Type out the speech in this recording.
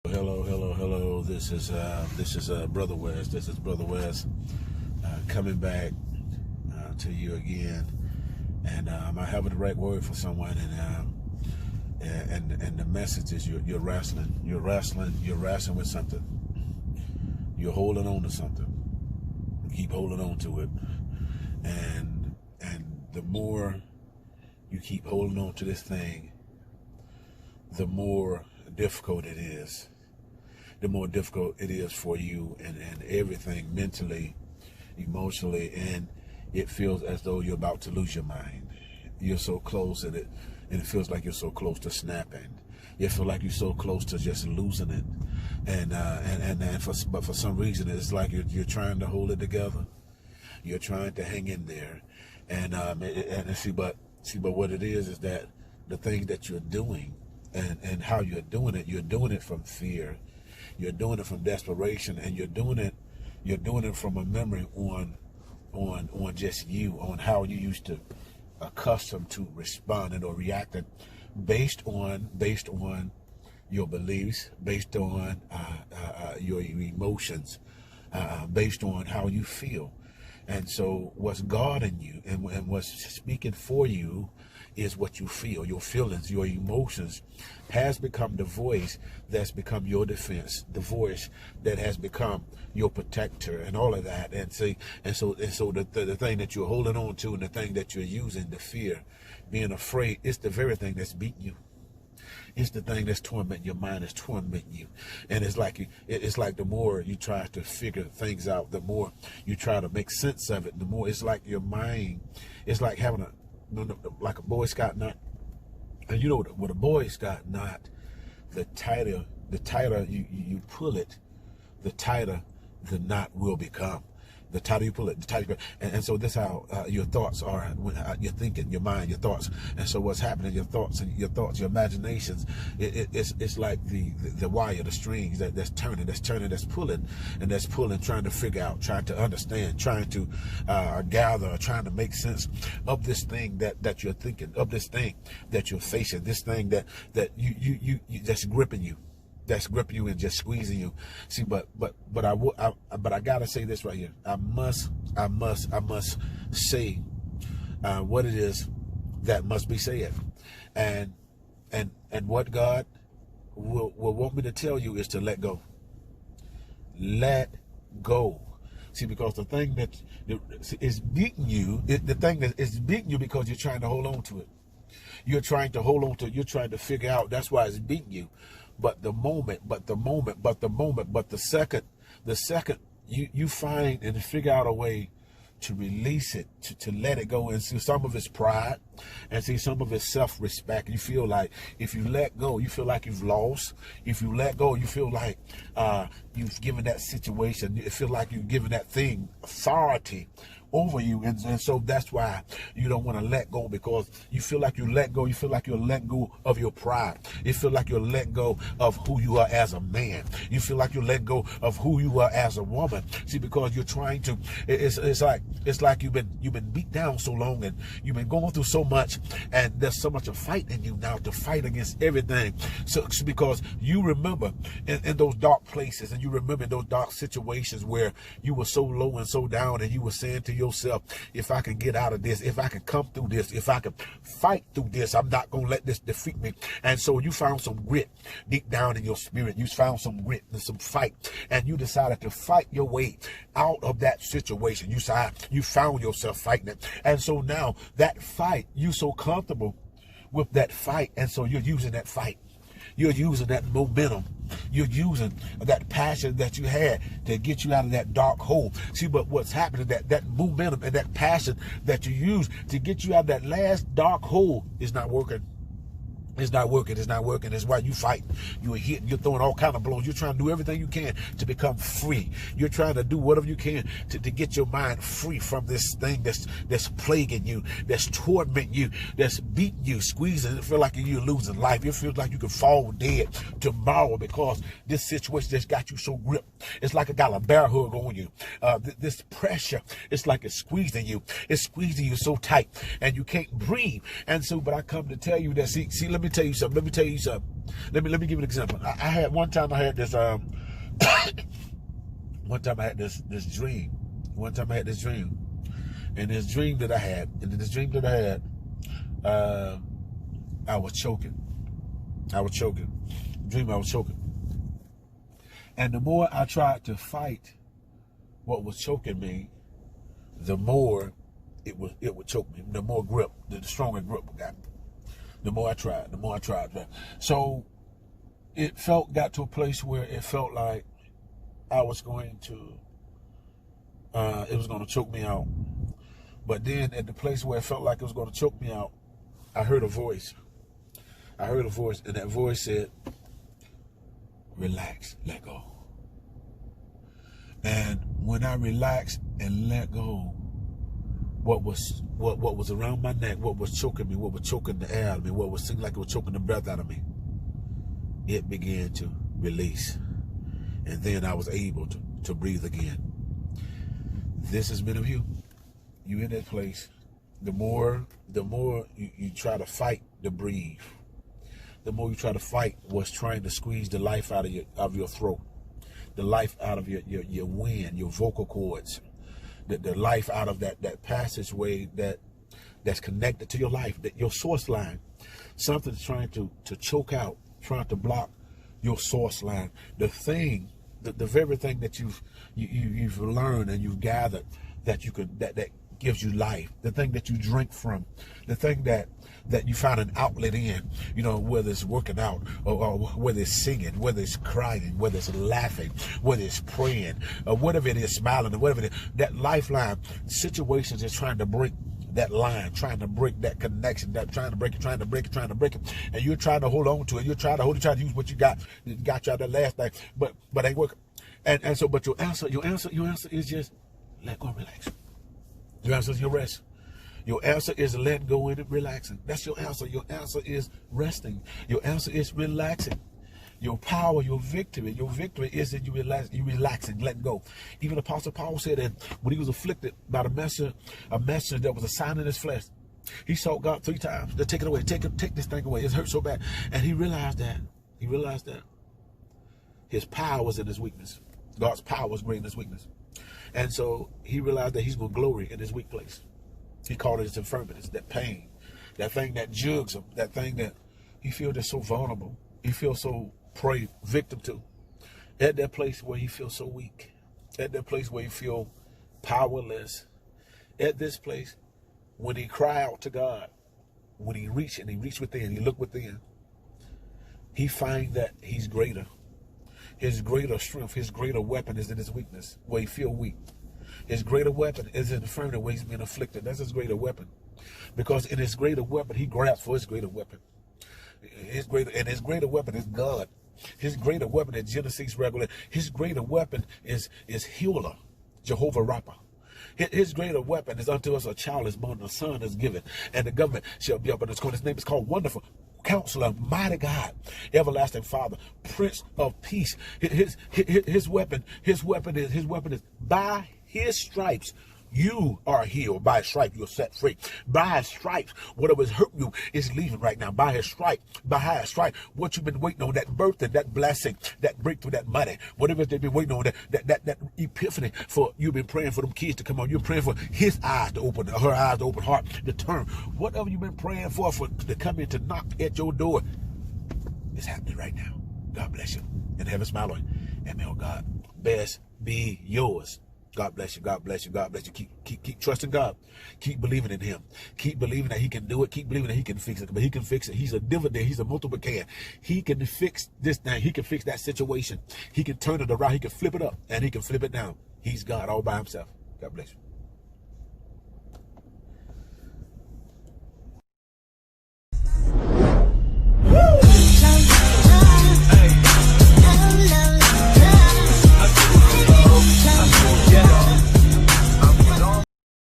Hello. This is Brother West. This is Brother West coming back to you again, and I have the right word for someone, and the message is you're wrestling with something. You're holding on to something. Keep holding on to it, and the more you keep holding on to this thing, the more difficult it is. The more difficult it is for you and everything, mentally, emotionally, and it feels as though you're about to lose your mind. You're so close, and it feels like you're so close to snapping. You feel like you're so close to just losing it, but for some reason it's like you're trying to hold it together. You're trying to hang in there, but what it is that the things that you're doing and how you're doing it from fear. You're doing it from desperation, and you're doing it from a memory on just you, on how you used to accustomed to responding or reacting based on your beliefs, based on your emotions, based on how you feel. And so what's guarding you and what's speaking for you is what you feel. Your feelings, your emotions has become the voice that's become your defense, the voice that has become your protector and all of that. And so the thing that you're holding on to and the thing that you're using, the fear, being afraid, it's the very thing that's beating you. It's the thing that's tormenting your mind, is tormenting you. And it's like the more you try to figure things out, the more you try to make sense of it, the more it's like your mind, it's like having like a Boy Scout knot. And you know, with a Boy Scout knot, the tighter you pull it, the tighter the knot will become. The tighter you pull it, the tighter. And so this is how your thoughts are when you're thinking, your mind, your thoughts. And so what's happening, your thoughts, your imaginations, it's like the wire, the strings that's turning, that's pulling, trying to figure out, trying to understand, trying to gather, trying to make sense of this thing that you're thinking, of this thing that you're facing, this thing that you that's gripping you. That's gripping you and just squeezing you. See, but I gotta say this right here. I must say what it is that must be said, and what God will want me to tell you is to let go. Let go. See, because the thing that is beating you, the thing that is beating you because you're trying to hold on to it. You're trying to hold on to it. You're trying to figure out. That's why it's beating you. But the second you find and figure out a way to release it, to let it go, and see some of it's pride, and see some of it's self-respect. You feel like if you let go, you feel like you've lost. If you let go, you feel like you've given that situation, you feel like you've given that thing authority over you, and so that's why you don't want to let go, because you feel like you let go. You feel like you're letting go of your pride. You feel like you're letting go of who you are as a man. You feel like you're letting go of who you are as a woman. See, because you're trying to. It's like you've been beat down so long, and you've been going through so much, and there's so much of fight in you now to fight against everything. So it's because you remember in those dark places, and you remember in those dark situations where you were so low and so down, and you were saying to yourself, if I can get out of this, if I can come through this, if I can fight through this, I'm not going to let this defeat me. And so you found some grit deep down in your spirit. You found some grit and some fight, and you decided to fight your way out of that situation. You found yourself fighting it. And so now that fight, you're so comfortable with that fight, and so you're using that fight. You're using that momentum. You're using that passion that you had to get you out of that dark hole. See, but what's happening, that momentum and that passion that you use to get you out of that last dark hole is not working. It's not working. It's not working. That's why you fight. You're hitting. You're throwing all kinds of blows. You're trying to do everything you can to become free. You're trying to do whatever you can to get your mind free from this thing that's plaguing you, that's tormenting you, that's beating you, squeezing. It feels like you're losing life. It feels like you could fall dead tomorrow because this situation just got you so gripped. It's like it got a bear hug on you. This pressure, it's like it's squeezing you. It's squeezing you so tight, and you can't breathe. And so, but I come to tell you that, see, let me me tell you something. Let me give you an example. I had one time I had this one time I had this dream. And this dream that I had, I was choking. And the more I tried to fight what was choking me, the more it would choke me. The more grip, the stronger grip got me. The more I tried. So it got to a place where it felt like I was going to, it was going to choke me out. But then at the place where it felt like it was going to choke me out, I heard a voice. And that voice said, relax, let go. And when I relaxed and let go, what was around my neck, what was choking me, what was choking the air out of me, what seemed like it was choking the breath out of me, it began to release. And then I was able to breathe again. This is many of you. You in that place. The more you try to fight to breathe, the more you try to fight what's trying to squeeze the life out of your throat, the life out of your wind, your vocal cords, the life out of that passageway that's connected to your life, that your source line. Something's trying to choke out, trying to block your source line. The very thing that you've learned and you've gathered that gives you life, the thing that you drink from, the thing that you find an outlet in, whether it's working out or whether it's singing, whether it's crying, whether it's laughing, whether it's praying, or whatever it is, smiling, or whatever it is, that lifeline. Situations is trying to break that line, trying to break that connection, trying to break it, and you're trying to hold on to it. You're trying to use what you got you out that last thing, but ain't working. And so, but your answer is just let go and relax. Your answer is your rest. Your answer is letting go and relaxing. That's your answer. Your answer is resting. Your answer is relaxing. Your power, your victory is that you relaxing, letting go. Even Apostle Paul said that when he was afflicted by a messenger that was a sign in his flesh, he sought God 3 times to take it away, take this thing away. It hurt so bad, and he realized that his power was in his weakness. God's power was great in his weakness. And so he realized that he's going to glory in his weak place. He called it his infirmities, that pain, that thing that jugs him, that thing that he feels that's so vulnerable. He feels so victim to. At that place where he feels so weak. At that place where he feels powerless. At this place, when he cry out to God, when he reach within, he look within, he find that he's greater. His greater strength, his greater weapon is in his weakness, where he feel weak. His greater weapon is in the infirmity where he's been afflicted. That's his greater weapon. Because in his greater weapon, he grabs for his greater weapon. His greater weapon is God. His greater weapon is Genesis regular. His greater weapon is healer, Jehovah Rapha. His greater weapon is unto us a child is born, a son is given, and the government shall be upon his corner. His name is called Wonderful Counselor, Mighty God, Everlasting Father, Prince of Peace. His weapon is by his stripes you are healed. By his stripe you're set free. By his stripes, whatever is hurting you is leaving right now. By his stripe, what you've been waiting on, that birthday, that blessing, that breakthrough, that money, whatever they've been waiting on, that epiphany for, you've been praying for them kids to come on. You're praying for his eyes to open, her eyes to open, heart to turn. Whatever you've been praying for to come in, to knock at your door, it's happening right now. God bless you. And heaven smile on you. And may God best be yours. God bless you. God bless you. God bless you. Keep trusting God. Keep believing in him. Keep believing that he can do it. Keep believing that he can fix it. But he can fix it. He's a dividend. He's a multiplier. He can fix this thing. He can fix that situation. He can turn it around. He can flip it up and he can flip it down. He's God all by himself. God bless you.